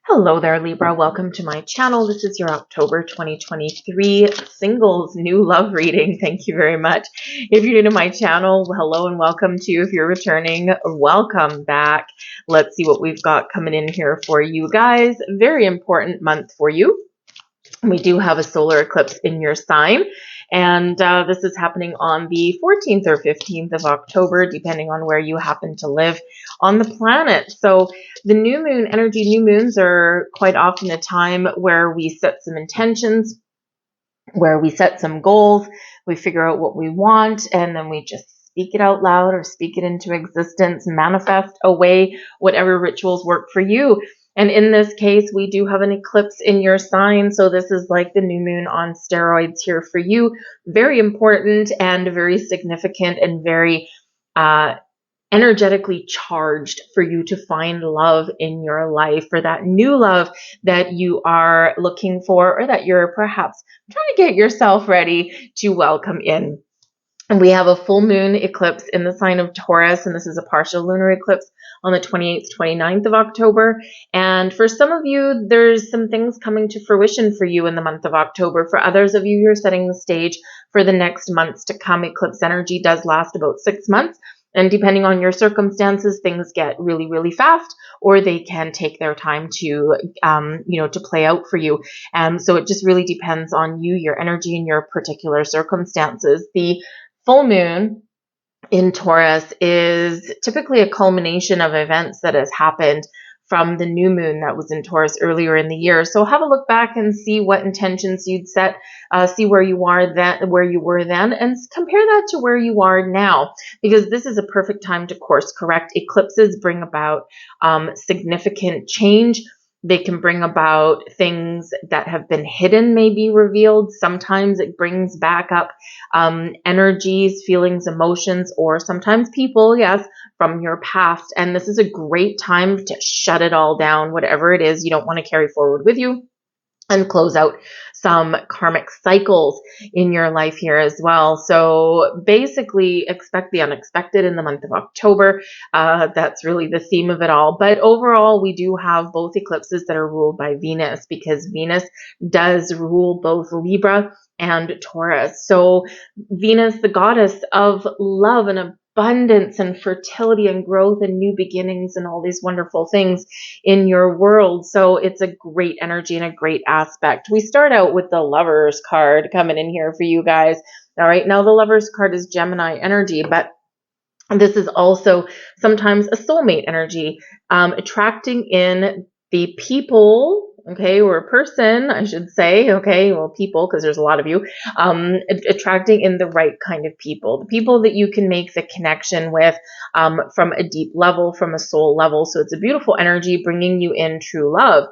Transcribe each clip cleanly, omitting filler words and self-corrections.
Hello there, Libra. Welcome to my channel. This is your October 2023 singles new love reading. Thank you very much. If you're new to my channel, hello and welcome to. If you're returning, welcome back. Let's see what we've got coming in here for you guys. Very important month for you. We do have a solar eclipse in your sign, and this is happening on the 14th or 15th of October, depending on where you happen to live on the planet. So the new moon energy, new moons are quite often a time where we set some intentions, where we set some goals, we figure out what we want, and then we just speak it out loud or speak it into existence, manifest away whatever rituals work for you. And in this case, we do have an eclipse in your sign. So this is like the new moon on steroids here for you. Very important and very significant and very energetically charged for you to find love in your life, for that new love that you are looking for, or that you're perhaps trying to get yourself ready to welcome in. And we have a full moon eclipse in the sign of Taurus, and this is a partial lunar eclipse on the 28th, 29th of October. And for some of you, there's some things coming to fruition for you in the month of October. For others of you, you're setting the stage for the next months to come. Eclipse energy does last about 6 months. And depending on your circumstances, things get really, really fast, or they can take their time to, to play out for you. So it just really depends on you, your energy, and your particular circumstances. The full moon in Taurus is typically a culmination of events that has happened from the new moon that was in Taurus earlier in the year. So have a look back and see what intentions you'd set, see where you are then, where you were then, and compare that to where you are now, because this is a perfect time to course correct. Eclipses bring about significant change. They can bring about things that have been hidden, may be revealed. Sometimes it brings back up energies, feelings, emotions, or sometimes people, yes, from your past. And this is a great time to shut it all down, whatever it is you don't want to carry forward with you, and close out some karmic cycles in your life here as well. So basically expect the unexpected in the month of October. That's really the theme of it all. But overall, we do have both eclipses that are ruled by Venus, because Venus does rule both Libra and Taurus. So Venus, the goddess of love and abundance and fertility and growth and new beginnings and all these wonderful things in your world. So it's a great energy and a great aspect. We start out with the Lovers card coming in here for you guys. All right, now the Lovers card is Gemini energy, but this is also sometimes a soulmate energy, attracting in the people, okay, or a person, I should say, okay, well, people, because there's a lot of you, attracting in the right kind of people, the people that you can make the connection with from a deep level, from a soul level. So it's a beautiful energy bringing you in true love,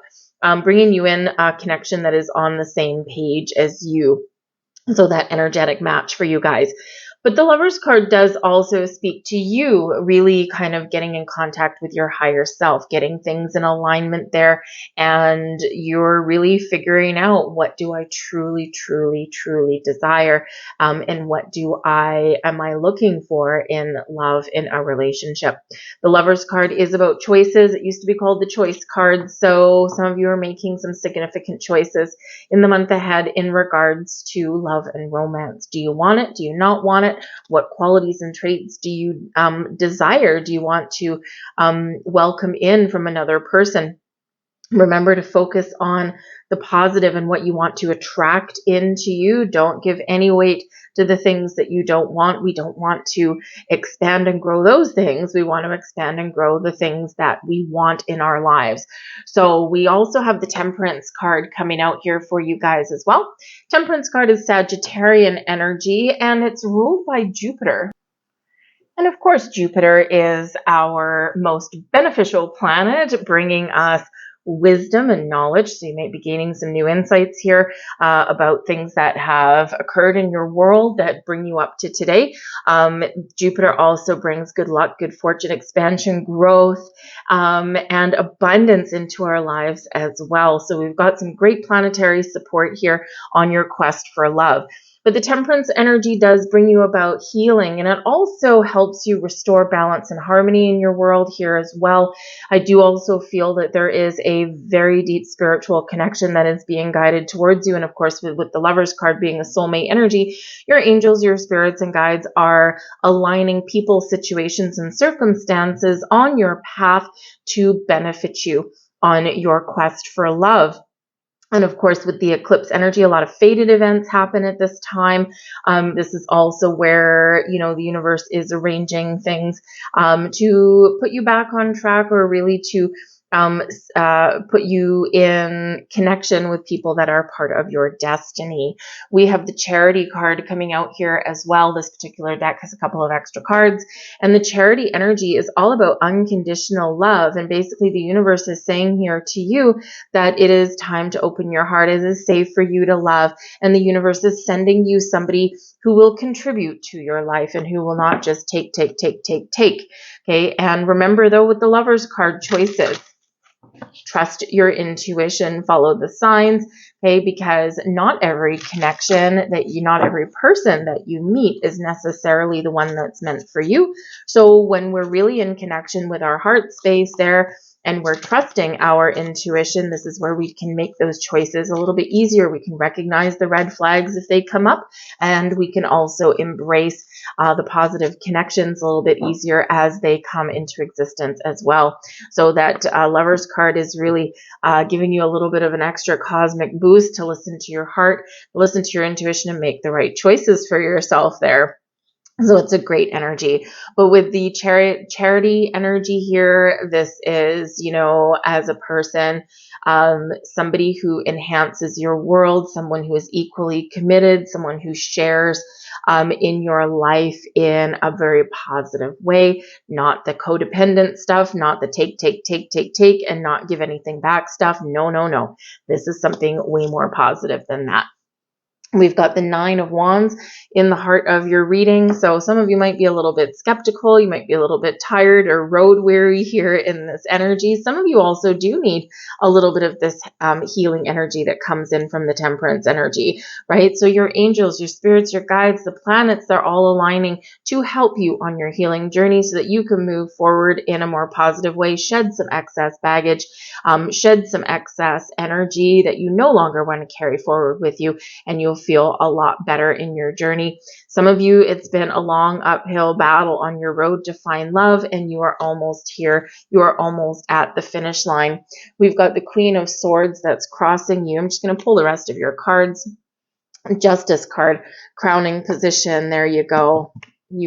bringing you in a connection that is on the same page as you. So that energetic match for you guys. But the Lovers card does also speak to you really kind of getting in contact with your higher self, getting things in alignment there, and you're really figuring out, what do I truly, truly, truly desire, and what am I looking for in love, in a relationship. The Lovers card is about choices. It used to be called the Choice card, so some of you are making some significant choices in the month ahead in regards to love and romance. Do you want it? Do you not want it? What qualities and traits do you desire? Do you want to welcome in from another person? Remember to focus on the positive and what you want to attract into you. Don't give any weight to the things that you don't want. We don't want to expand and grow those things. We want to expand and grow the things that we want in our lives. So we also have the Temperance card coming out here for you guys as well. Temperance card is Sagittarian energy, and it's ruled by Jupiter. And of course, Jupiter is our most beneficial planet, bringing us wisdom and knowledge. So you may be gaining some new insights here about things that have occurred in your world that bring you up to today. Jupiter also brings good luck, good fortune, expansion, growth, and abundance into our lives as well. So we've got some great planetary support here on your quest for love. But the temperance energy does bring you about healing, and it also helps you restore balance and harmony in your world here as well. I do also feel that there is a very deep spiritual connection that is being guided towards you. And of course, with the Lovers card being a soulmate energy, your angels, your spirits and guides are aligning people, situations, and circumstances on your path to benefit you on your quest for love. And of course, with the eclipse energy, a lot of fated events happen at this time. This is also where, the universe is arranging things to put you back on track, or really to put you in connection with people that are part of your destiny. We have the Charity card coming out here as well. This particular deck has a couple of extra cards, and the Charity energy is all about unconditional love. And basically, the universe is saying here to you that it is time to open your heart. It is safe for you to love, and the universe is sending you somebody who will contribute to your life and who will not just take. Okay, and remember though, with the Lovers card, choices. Trust your intuition, follow the signs, okay? Because not every connection not every person that you meet is necessarily the one that's meant for you. So when we're really in connection with our heart space there, and we're trusting our intuition, this is where we can make those choices a little bit easier. We can recognize the red flags if they come up, and we can also embrace the positive connections a little bit easier as they come into existence as well. So that Lovers card is really giving you a little bit of an extra cosmic boost to listen to your heart, listen to your intuition, and make the right choices for yourself there. So it's a great energy. But with the charity energy here, this is, as a person, somebody who enhances your world, someone who is equally committed, someone who shares in your life in a very positive way, not the codependent stuff, not the take, and not give anything back stuff. No. This is something way more positive than that. We've got the 9 of Wands in the heart of your reading. So some of you might be a little bit skeptical. You might be a little bit tired or road weary here in this energy. Some of you also do need a little bit of this healing energy that comes in from the temperance energy, right? So your angels, your spirits, your guides, the planets, they're all aligning to help you on your healing journey so that you can move forward in a more positive way, shed some excess baggage, shed some excess energy that you no longer want to carry forward with you, and you'll feel a lot better in your journey. Some of you, it's been a long uphill battle on your road to find love, and you are almost here. You are almost at the finish line. We've got the Queen of Swords that's crossing you. I'm just going to pull the rest of your cards. Justice card, crowning position. There you go. When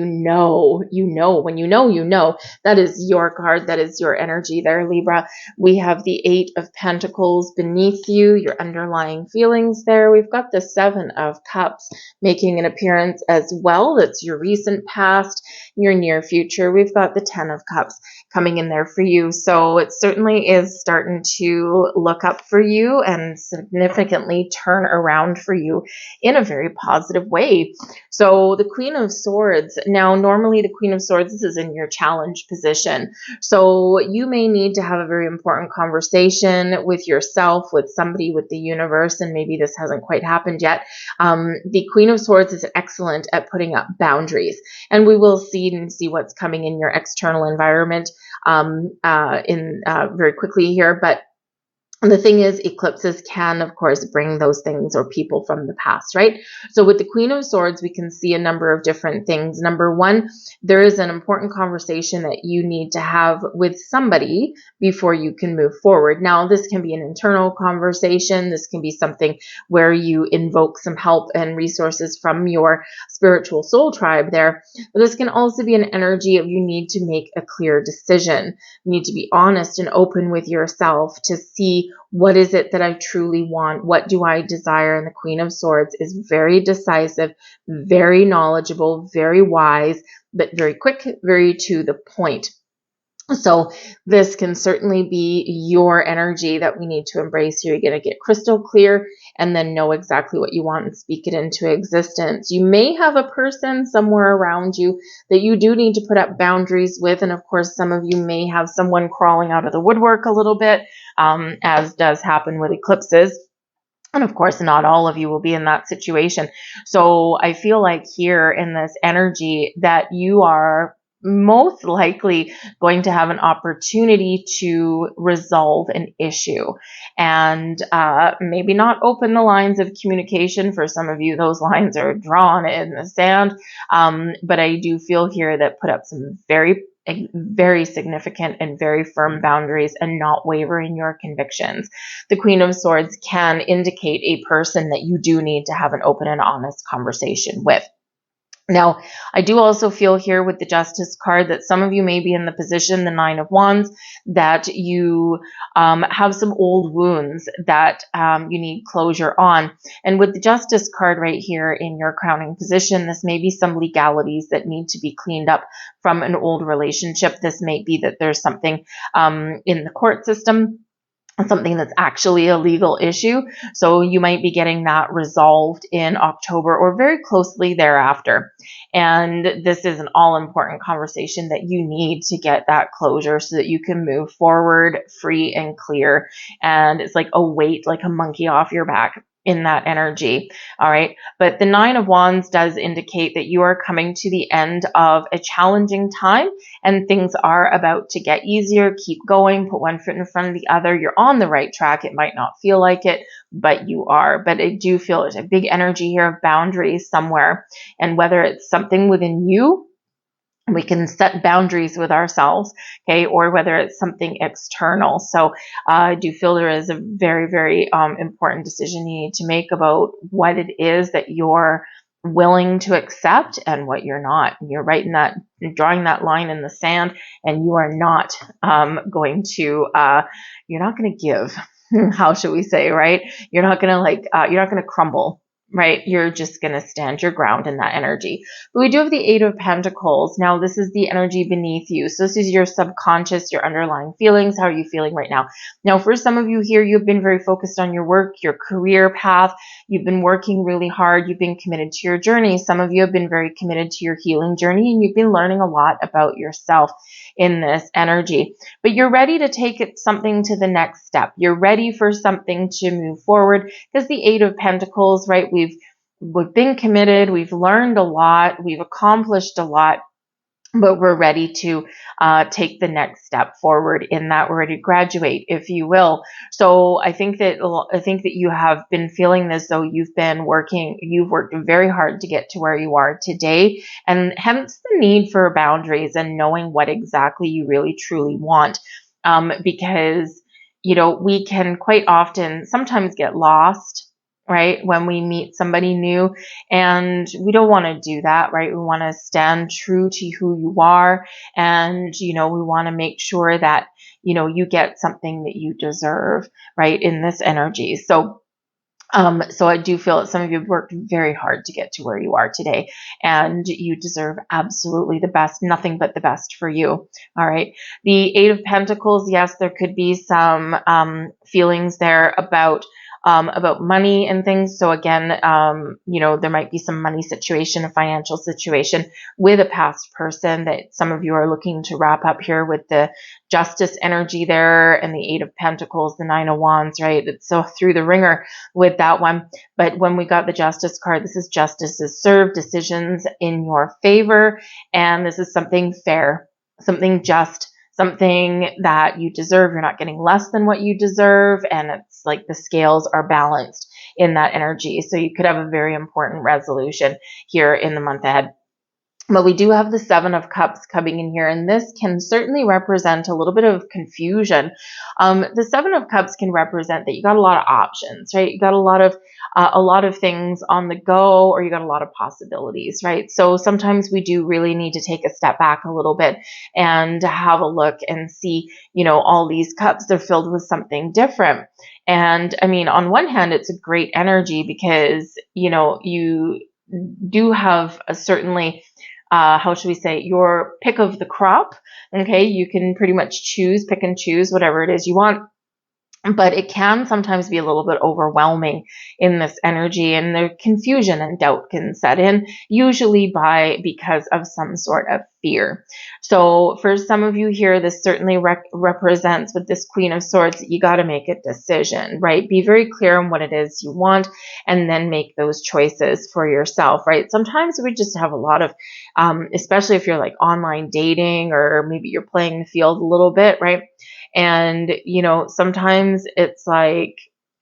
you know, that is your card. That is your energy there, Libra. We have the 8 of Pentacles beneath you, your underlying feelings there. We've got the 7 of Cups making an appearance as well. That's your recent past, your near future. We've got the 10 of Cups coming in there for you. So it certainly is starting to look up for you and significantly turn around for you in a very positive way. So the Queen of Swords. Now, normally the Queen of Swords, this is in your challenge position. So you may need to have a very important conversation with yourself, with somebody, with the universe, and maybe this hasn't quite happened yet. The Queen of Swords is excellent at putting up boundaries, and we will see what's coming in your external environment very quickly here. But the thing is, eclipses can, of course, bring those things or people from the past, right? So with the Queen of Swords, we can see a number of different things. Number one, there is an important conversation that you need to have with somebody before you can move forward. Now, this can be an internal conversation. This can be something where you invoke some help and resources from your spiritual soul tribe there. But this can also be an energy of you need to make a clear decision. You need to be honest and open with yourself to see what is it that I truly want? What do I desire? And the Queen of Swords is very decisive, very knowledgeable, very wise, but very quick, very to the point. So this can certainly be your energy that we need to embrace here. You're going to get crystal clear and then know exactly what you want and speak it into existence. You may have a person somewhere around you that you do need to put up boundaries with. And of course, some of you may have someone crawling out of the woodwork a little bit, as does happen with eclipses. And of course, not all of you will be in that situation. So I feel like here in this energy that you are most likely going to have an opportunity to resolve an issue, and maybe not open the lines of communication. For some of you, those lines are drawn in the sand. But I do feel here that put up some very significant and very firm boundaries and not waver in your convictions. The Queen of Swords can indicate a person that you do need to have an open and honest conversation with. Now, I do also feel here with the Justice card that some of you may be in the position, the Nine of Wands, that you have some old wounds that you need closure on. And with the Justice card right here in your crowning position, this may be some legalities that need to be cleaned up from an old relationship. This may be that there's something in the court system, something that's actually a legal issue. So you might be getting that resolved in October or very closely thereafter. And this is an all-important conversation that you need to get that closure so that you can move forward free and clear. And it's like a weight, like a monkey off your back in that energy. All right. But the Nine of Wands does indicate that you are coming to the end of a challenging time and things are about to get easier. Keep going, put one foot in front of the other. You're on the right track. It might not feel like it, but you are. But I do feel there's a big energy here of boundaries somewhere. And whether it's something within you, we can set boundaries with ourselves, okay, or whether it's something external. So I do feel there is a very important decision you need to make about what it is that you're willing to accept and what you're not. You're drawing that line in the sand, and you are not going to give. How should we say, right? You're not going to crumble. Right? You're just going to stand your ground in that energy. But we do have the Eight of Pentacles. Now, this is the energy beneath you. So this is your subconscious, your underlying feelings. How are you feeling right now? Now, for some of you here, you've been very focused on your work, your career path. You've been working really hard. You've been committed to your journey. Some of you have been very committed to your healing journey, and you've been learning a lot about yourself in this energy. But you're ready to take something to the next step. You're ready for something to move forward because the Eight of Pentacles, right? We've been committed. We've learned a lot. We've accomplished a lot. But we're ready to take the next step forward in that. We're ready to graduate, if you will. So I think that you have been feeling this, though you've worked very hard to get to where you are today, and hence the need for boundaries and knowing what exactly you really truly want. Because, we can quite often sometimes get lost, right, when we meet somebody new, and we don't want to do that, right? We want to stand true to who you are, and we want to make sure that you get something that you deserve, right, in this energy. So I do feel that some of you have worked very hard to get to where you are today, and you deserve absolutely the best, nothing but the best for you. All right. The Eight of Pentacles, yes, there could be some feelings there about money and things. So again, there might be some money situation, a financial situation with a past person that some of you are looking to wrap up here with the Justice energy there and the Eight of Pentacles, the Nine of Wands, right? It's so through the ringer with that one. But when we got the Justice card, this is justice is served, decisions in your favor. And this is something fair, something just, something that you deserve. You're not getting less than what you deserve. And it's like the scales are balanced in that energy. So you could have a very important resolution here in the month ahead. But we do have the Seven of Cups coming in here, and this can certainly represent a little bit of confusion. The Seven of Cups can represent that you got a lot of options, right? You got a lot of things on the go, or you got a lot of possibilities, right? So sometimes we do really need to take a step back a little bit and have a look and see, all these cups, they're filled with something different. And I mean, on one hand, it's a great energy because, you do have a certainly how should we say, your pick of the crop. Okay, you can pretty much pick and choose whatever it is you want. But it can sometimes be a little bit overwhelming in this energy, and the confusion and doubt can set in, usually because of some sort of fear. So for some of you here, this certainly represents with this Queen of Swords, you got to make a decision, right? Be very clear on what it is you want and then make those choices for yourself, right? Sometimes we just have a lot of, especially if you're like online dating or maybe you're playing the field a little bit, right? And, sometimes it's like,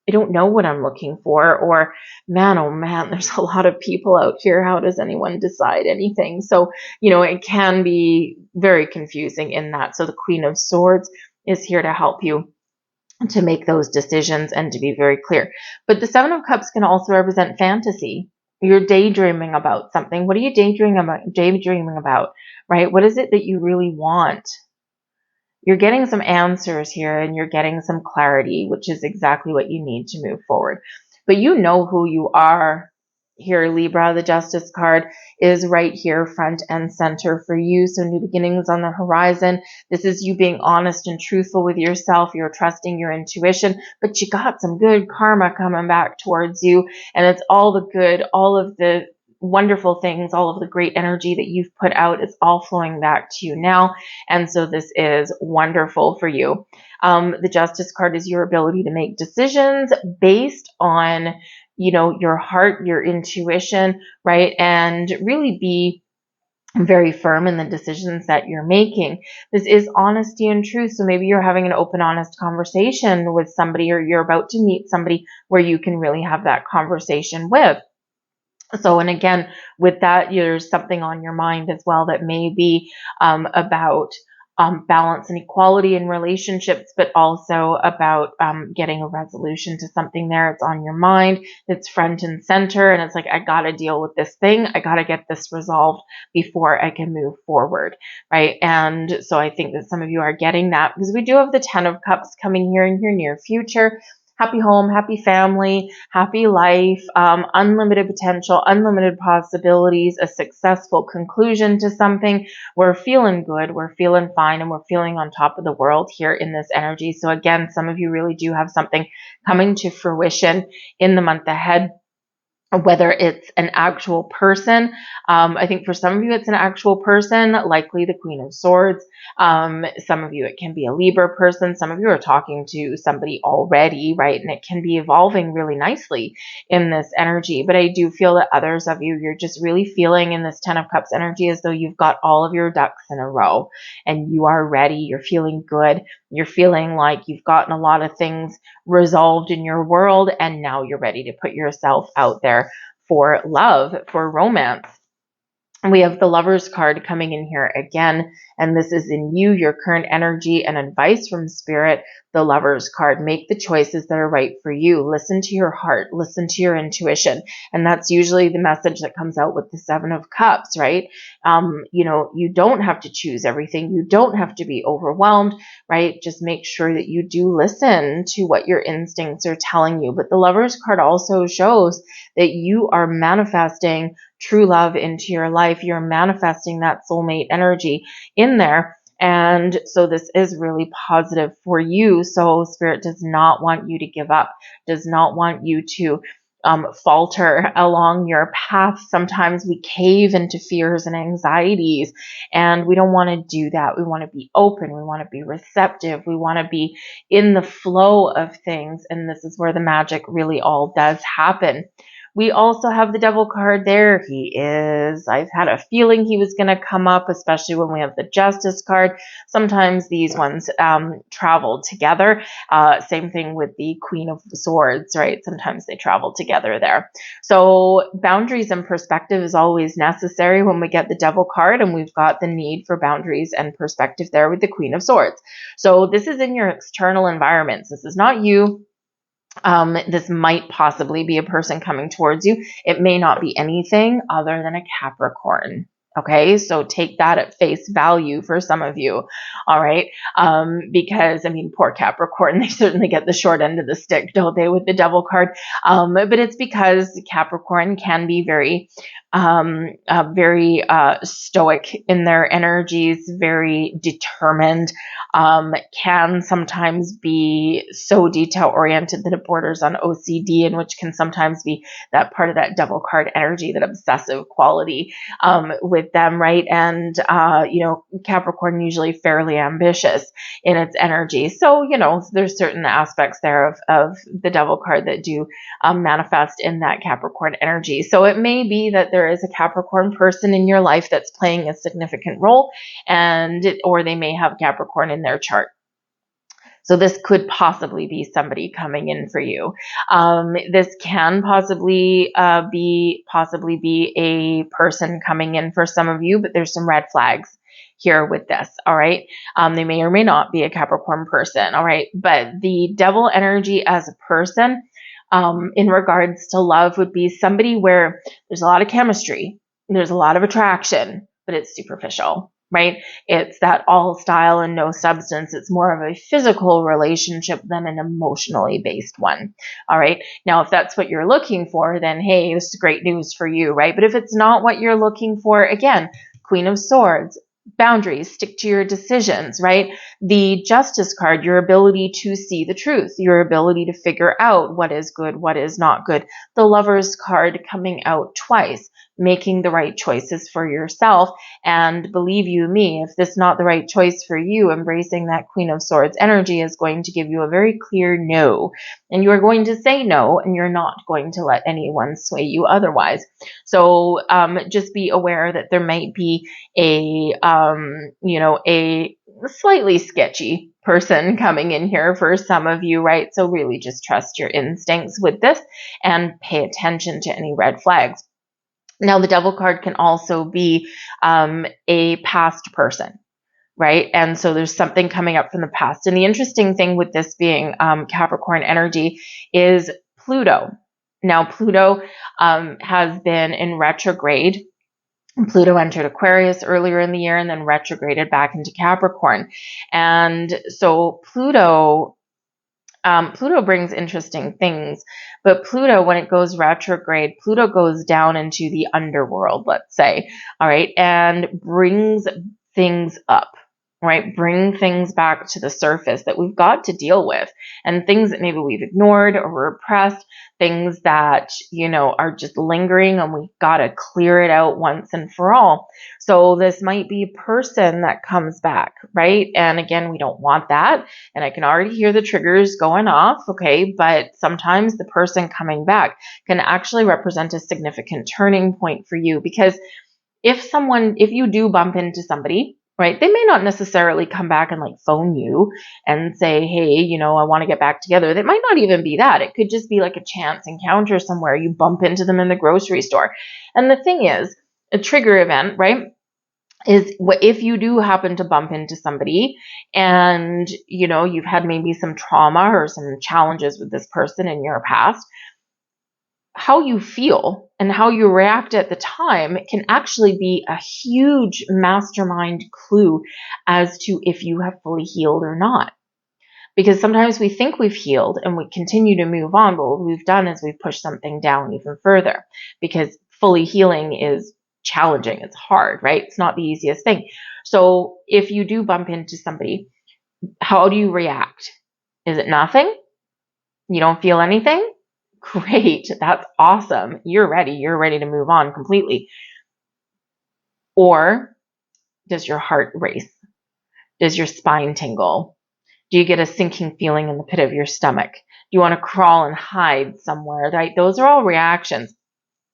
I don't know what I'm looking for, or man, oh man, there's a lot of people out here. How does anyone decide anything? So, it can be very confusing in that. So the Queen of Swords is here to help you to make those decisions and to be very clear. But the Seven of Cups can also represent fantasy. You're daydreaming about something. What are you daydreaming about, right? What is it that you really want? You're getting some answers here and you're getting some clarity, which is exactly what you need to move forward. But you know who you are here, Libra. The Justice card is right here, front and center for you. So new beginnings on the horizon. This is you being honest and truthful with yourself. You're trusting your intuition, but you got some good karma coming back towards you. And it's all the good, all of the wonderful things, all of the great energy that you've put out is all flowing back to you now. And so this is wonderful for you. The Justice card is your ability to make decisions based on, your heart, your intuition, right? And really be very firm in the decisions that you're making. This is honesty and truth. So maybe you're having an open, honest conversation with somebody, or you're about to meet somebody where you can really have that conversation with. So, and again, with that, there's something on your mind as well that may be about balance and equality in relationships, but also about getting a resolution to something there. It's on your mind. It's front and center. And it's like, I got to deal with this thing. I got to get this resolved before I can move forward, right? And so I think that some of you are getting that, because we do have the 10 of Cups coming here in your near future. Happy home, happy family, happy life, unlimited potential, unlimited possibilities, a successful conclusion to something. We're feeling good, we're feeling fine, and we're feeling on top of the world here in this energy. So again, some of you really do have something coming to fruition in the month ahead. Whether it's an actual person, I think for some of you it's an actual person, likely the Queen of Swords. Some of you it can be a Libra person. Some of you are talking to somebody already, right? And it can be evolving really nicely in this energy. But I do feel that others of you, you're just really feeling in this 10 of Cups energy as though you've got all of your ducks in a row and you are ready. You're feeling good. You're feeling like you've gotten a lot of things resolved in your world, and now you're ready to put yourself out there for love, for romance. And we have the Lovers card coming in here again, and this is in you, your current energy, and advice from Spirit. The Lovers card, make the choices that are right for you. Listen to your heart, listen to your intuition. And that's usually the message that comes out with the 7 of Cups, right? You don't have to choose everything. You don't have to be overwhelmed, right? Just make sure that you do listen to what your instincts are telling you. But the Lovers card also shows that you are manifesting true love into your life. You're manifesting that soulmate energy in there. And so this is really positive for you. So Spirit does not want you to give up, does not want you to falter along your path. Sometimes we cave into fears and anxieties, and we don't want to do that. We want to be open. We want to be receptive. We want to be in the flow of things. And this is where the magic really all does happen. We also have the Devil card there. He is, I've had a feeling he was going to come up, especially when we have the Justice card. Sometimes these ones travel together. Same thing with the Queen of Swords, right? Sometimes they travel together there. So boundaries and perspective is always necessary when we get the Devil card, and we've got the need for boundaries and perspective there with the Queen of Swords. So this is in your external environments. This is not you. This might possibly be a person coming towards you. It may not be anything other than a Capricorn. Okay, so take that at face value for some of you. All right, because poor Capricorn, they certainly get the short end of the stick, don't they, with the Devil card? But it's because Capricorn can be very stoic in their energies, very determined, can sometimes be so detail oriented that it borders on OCD, and which can sometimes be that part of that devil card energy, that obsessive quality with them, right? And, Capricorn usually fairly ambitious in its energy. So, there's certain aspects there of the devil card that do manifest in that Capricorn energy. So it may be that there is a Capricorn person in your life that's playing a significant role, or they may have Capricorn in their chart. So this could possibly be somebody coming in for you. This can possibly be a person coming in for some of you, but there's some red flags here with this. All right. They may or may not be a Capricorn person. All right. But the devil energy as a person, in regards to love, would be somebody where there's a lot of chemistry, there's a lot of attraction, but it's superficial. Right? It's that all style and no substance. It's more of a physical relationship than an emotionally based one. All right. Now, if that's what you're looking for, then hey, this is great news for you, right? But if it's not what you're looking for, again, Queen of Swords, boundaries, stick to your decisions, right? The Justice card, your ability to see the truth, your ability to figure out what is good, what is not good. The Lovers card coming out twice, making the right choices for yourself. And believe you me, if this is not the right choice for you, embracing that Queen of Swords energy is going to give you a very clear no. And you are going to say no, and you're not going to let anyone sway you otherwise. So just be aware that there might be a slightly sketchy person coming in here for some of you, right? So really just trust your instincts with this and pay attention to any red flags. Now, the devil card can also be a past person, right? And so there's something coming up from the past. And the interesting thing with this being Capricorn energy is Pluto. Now, Pluto has been in retrograde. Pluto entered Aquarius earlier in the year and then retrograded back into Capricorn. And so Pluto brings interesting things, but Pluto, when it goes retrograde, Pluto goes down into the underworld, let's say, all right, and brings things up, right? Bring things back to the surface that we've got to deal with, and things that maybe we've ignored or repressed, things that, are just lingering, and we've got to clear it out once and for all. So this might be a person that comes back, right? And again, we don't want that. And I can already hear the triggers going off, okay? But sometimes the person coming back can actually represent a significant turning point for you, because if you do bump into somebody, right, they may not necessarily come back and phone you and say, hey, I want to get back together. That might not even be that. It could just be like a chance encounter somewhere. You bump into them in the grocery store. And the thing is, a trigger event, right, is if you do happen to bump into somebody and, you've had maybe some trauma or some challenges with this person in your past, how you feel and how you react at the time can actually be a huge mastermind clue as to if you have fully healed or not. Because sometimes we think we've healed and we continue to move on, but what we've done is we've pushed something down even further, because fully healing is challenging. It's hard, right? It's not the easiest thing. So if you do bump into somebody, how do you react? Is it nothing? You don't feel anything? Great. That's awesome. You're ready. You're ready to move on completely. Or does your heart race? Does your spine tingle? Do you get a sinking feeling in the pit of your stomach? Do you want to crawl and hide somewhere? Right? Those are all reactions.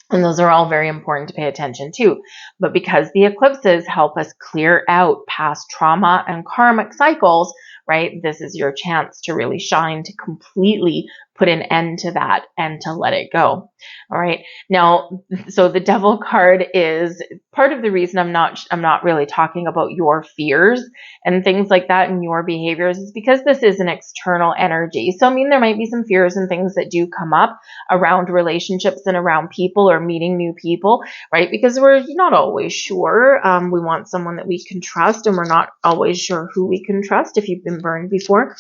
And those are all very important to pay attention to. But because the eclipses help us clear out past trauma and karmic cycles, right, this is your chance to really shine, to completely put an end to that and to let it go. All right. Now, so the devil card is part of the reason I'm not really talking about your fears and things like that and your behaviors is because this is an external energy. So, there might be some fears and things that do come up around relationships and around people or meeting new people, right? Because we're not always sure. We want someone that we can trust, and we're not always sure who we can trust if you've been burned before.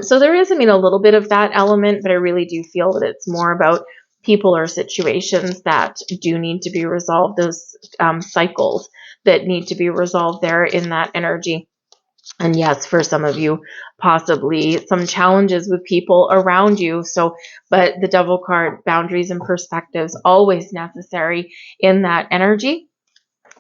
So there is, a little bit of that element, but I really do feel that it's more about people or situations that do need to be resolved, those cycles that need to be resolved there in that energy. And yes, for some of you, possibly some challenges with people around you. So, but the Devil card, boundaries and perspectives, always necessary in that energy.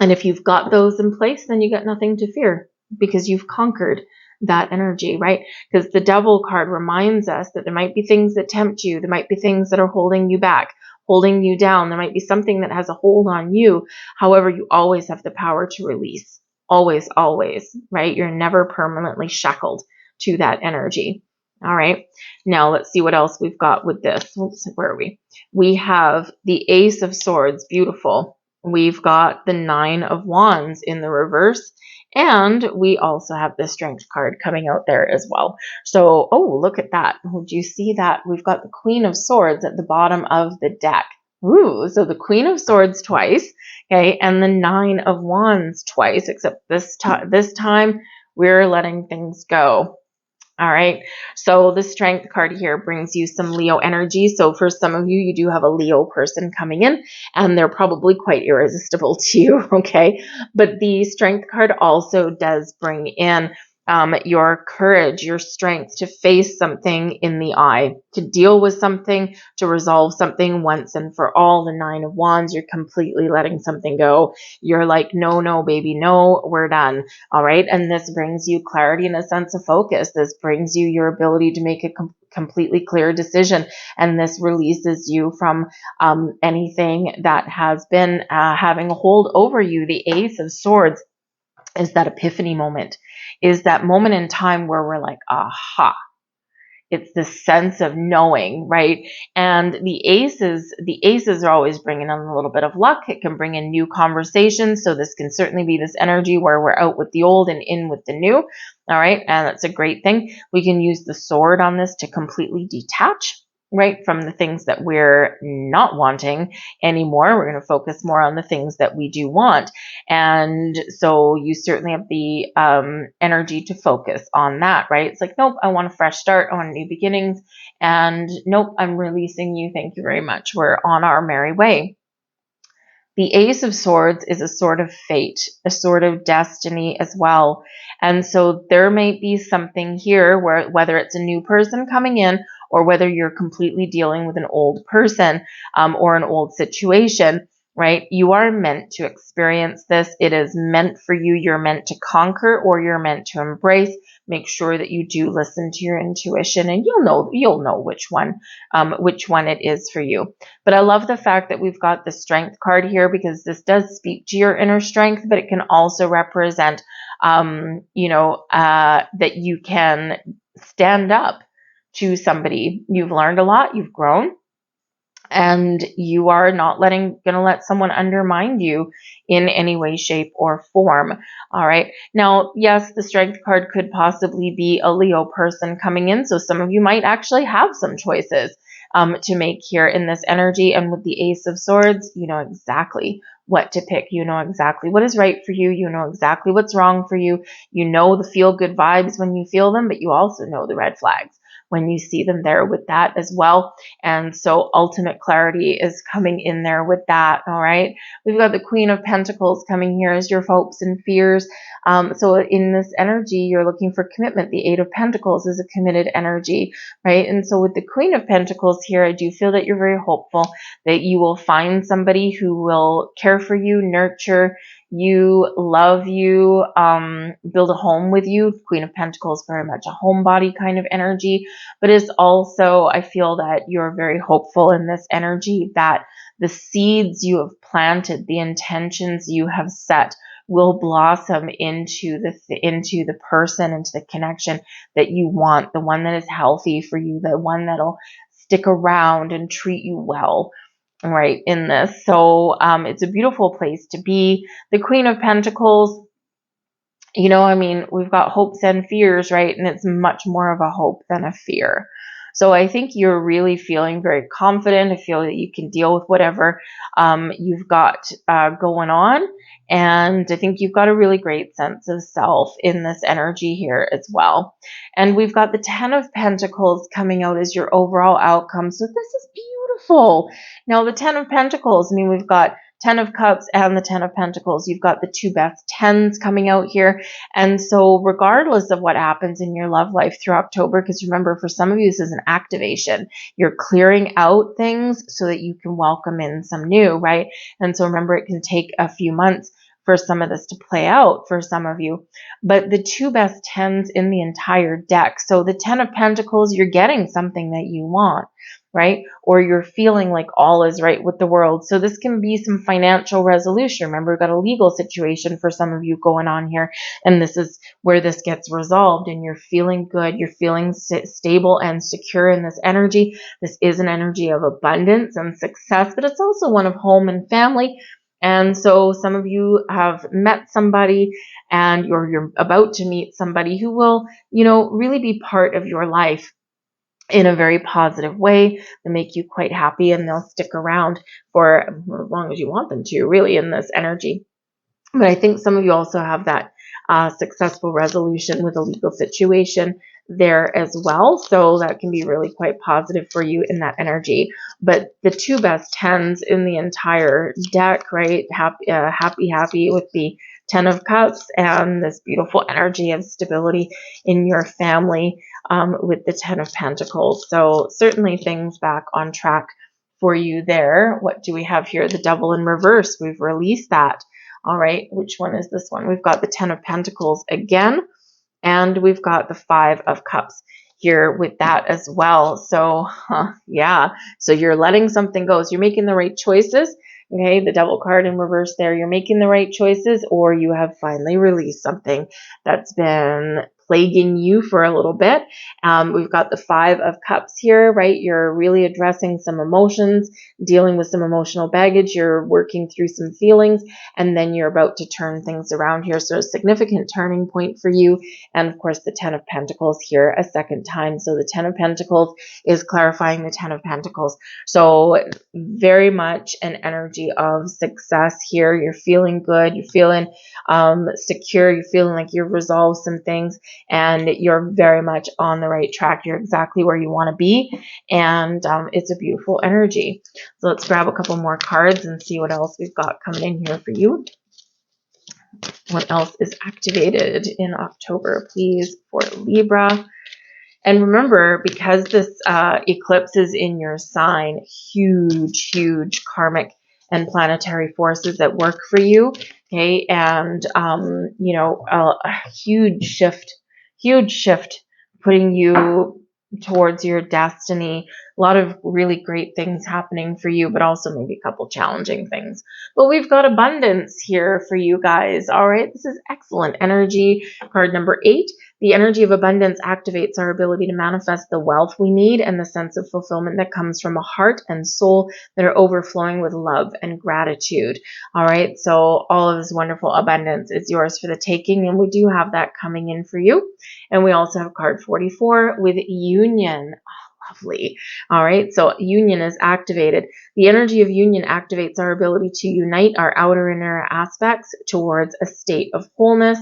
And if you've got those in place, then you got nothing to fear because you've conquered that energy, right? Because the Devil card reminds us that there might be things that tempt you. There might be things that are holding you back, holding you down. There might be something that has a hold on you. However, you always have the power to release. Always, always, right? You're never permanently shackled to that energy. All right. Now let's see what else we've got with this. Oops, where are we? We have the Ace of Swords. Beautiful. We've got the Nine of Wands in the reverse, and we also have the Strength card coming out there as well. So, oh, look at that. Do you see that? We've got the Queen of Swords at the bottom of the deck. Ooh, so the Queen of Swords twice, okay, and the Nine of Wands twice, except this time we're letting things go. All right. So the Strength card here brings you some Leo energy. So for some of you, you do have a Leo person coming in and they're probably quite irresistible to you. Okay. But the Strength card also does bring in your courage, your strength to face something in the eye, to deal with something, to resolve something once and for all. The Nine of Wands, you're completely letting something go. You're like, no, no, baby, no, we're done. All right. And this brings you clarity and a sense of focus. This brings you your ability to make a completely clear decision. And this releases you from anything that has been having a hold over you. The Ace of Swords is that epiphany moment, is that moment in time where we're like, aha. It's the sense of knowing, right? And the aces are always bringing in a little bit of luck. It can bring in new conversations. So this can certainly be this energy where we're out with the old and in with the new. All right. And that's a great thing. We can use the sword on this to completely detach, right, from the things that we're not wanting anymore. We're going to focus more on the things that we do want. And so you certainly have the energy to focus on that, right? It's like, nope, I want a fresh start. I want new beginnings. And nope, I'm releasing you. Thank you very much. We're on our merry way. The Ace of Swords is a sort of fate, a sort of destiny as well. And so there may be something here where whether it's a new person coming in or whether you're completely dealing with an old person or an old situation, right? You are meant to experience this. It is meant for you. You're meant to conquer or you're meant to embrace. Make sure that you do listen to your intuition and you'll know which one it is for you. But I love the fact that we've got the Strength card here because this does speak to your inner strength, but it can also represent, that you can stand up to somebody. You've learned a lot, you've grown, and you are not going to let someone undermine you in any way, shape, or form. All right. Now, yes, the Strength card could possibly be a Leo person coming in. So some of you might actually have some choices to make here in this energy. And with the Ace of Swords, you know exactly what to pick. You know exactly what is right for you. You know exactly what's wrong for you. You know the feel good vibes when you feel them, but you also know the red flags when you see them there with that as well. And so ultimate clarity is coming in there with that. All right. We've got the Queen of Pentacles coming here as your hopes and fears. So in this energy, you're looking for commitment. The Eight of Pentacles is a committed energy, right? And so with the Queen of Pentacles here, I do feel that you're very hopeful that you will find somebody who will care for you, nurture you, love you, build a home with you. Queen of Pentacles, very much a homebody kind of energy, but is also, I feel that you're very hopeful in this energy that the seeds you have planted, the intentions you have set will blossom into the person, into the connection that you want, the one that is healthy for you, the one that'll stick around and treat you well. Right in this. So it's a beautiful place to be. The Queen of Pentacles, we've got hopes and fears, right? And it's much more of a hope than a fear. So I think you're really feeling very confident. I feel that you can deal with whatever you've got going on. And I think you've got a really great sense of self in this energy here as well. And we've got the Ten of Pentacles coming out as your overall outcome. So this is beautiful. Now, the Ten of Pentacles, we've got Ten of Cups and the Ten of Pentacles. You've got the two best tens coming out here. And so regardless of what happens in your love life through October, because remember, for some of you, this is an activation. You're clearing out things so that you can welcome in some new, right? And so remember, it can take a few months for some of this to play out for some of you. But the two best tens in the entire deck. So the Ten of Pentacles, you're getting something that you want, right? Or you're feeling like all is right with the world. So this can be some financial resolution. Remember, we've got a legal situation for some of you going on here. And this is where this gets resolved and you're feeling good. You're feeling stable and secure in this energy. This is an energy of abundance and success, but it's also one of home and family. And so some of you have met somebody and you're about to meet somebody who will, really be part of your life in a very positive way. They make you quite happy and they'll stick around for as long as you want them to, really, in this energy. But I think some of you also have that successful resolution with a legal situation there as well. So that can be really quite positive for you in that energy. But the two best tens in the entire deck, right? Happy with the Ten of Cups and this beautiful energy of stability in your family with the Ten of Pentacles. So certainly things back on track for you there. What do we have here? The Devil in reverse. We've released that. All right, which one is this one? We've got the Ten of Pentacles again, and we've got the Five of Cups here with that as well. So, yeah, so you're letting something go. So you're making the right choices. Okay, the Devil card in reverse there. You're making the right choices, or you have finally released something that's been plaguing you for a little bit. We've got the Five of Cups here, right? You're really addressing some emotions, dealing with some emotional baggage. You're working through some feelings, and then you're about to turn things around here. So a significant turning point for you. And of course, the Ten of Pentacles here a second time. So the Ten of Pentacles is clarifying the Ten of Pentacles. So very much an energy of success here. You're feeling good. You're feeling secure. You're feeling like you've resolved some things and you're very much on the right track. You're exactly where you want to be. And it's a beautiful energy. So let's grab a couple more cards and see what else we've got coming in here for you. What else is activated in October, please, for Libra? And remember, because this eclipse is in your sign, huge karmic and planetary forces at work for you. Okay. And, a huge shift putting you towards your destiny. A lot of really great things happening for you, but also maybe a couple challenging things. But we've got abundance here for you guys. All right. This is excellent energy. Card number 8. The energy of abundance activates our ability to manifest the wealth we need and the sense of fulfillment that comes from a heart and soul that are overflowing with love and gratitude. All right. So all of this wonderful abundance is yours for the taking. And we do have that coming in for you. And we also have card 44 with union. Oh, lovely. All right. So union is activated. The energy of union activates our ability to unite our outer and inner aspects towards a state of wholeness.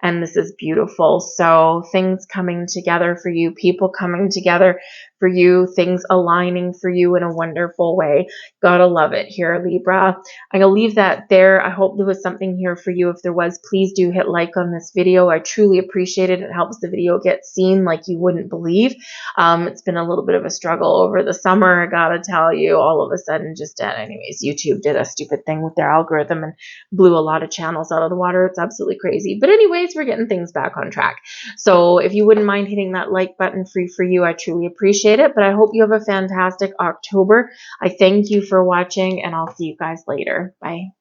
And this is beautiful. So things coming together for you, people coming together for you, things aligning for you in a wonderful way. Gotta love it here, Libra. I'm gonna leave that there. I hope there was something here for you. If there was, please do hit like on this video. I truly appreciate it. It helps the video get seen like you wouldn't believe. It's been a little bit of a struggle over the summer, I gotta tell you. All of a sudden, anyways, YouTube did a stupid thing with their algorithm and blew a lot of channels out of the water. It's absolutely crazy. But anyways, we're getting things back on track. So if you wouldn't mind hitting that like button, free for you, I truly appreciate it. But I hope you have a fantastic October. I thank you for watching, and I'll see you guys later. Bye.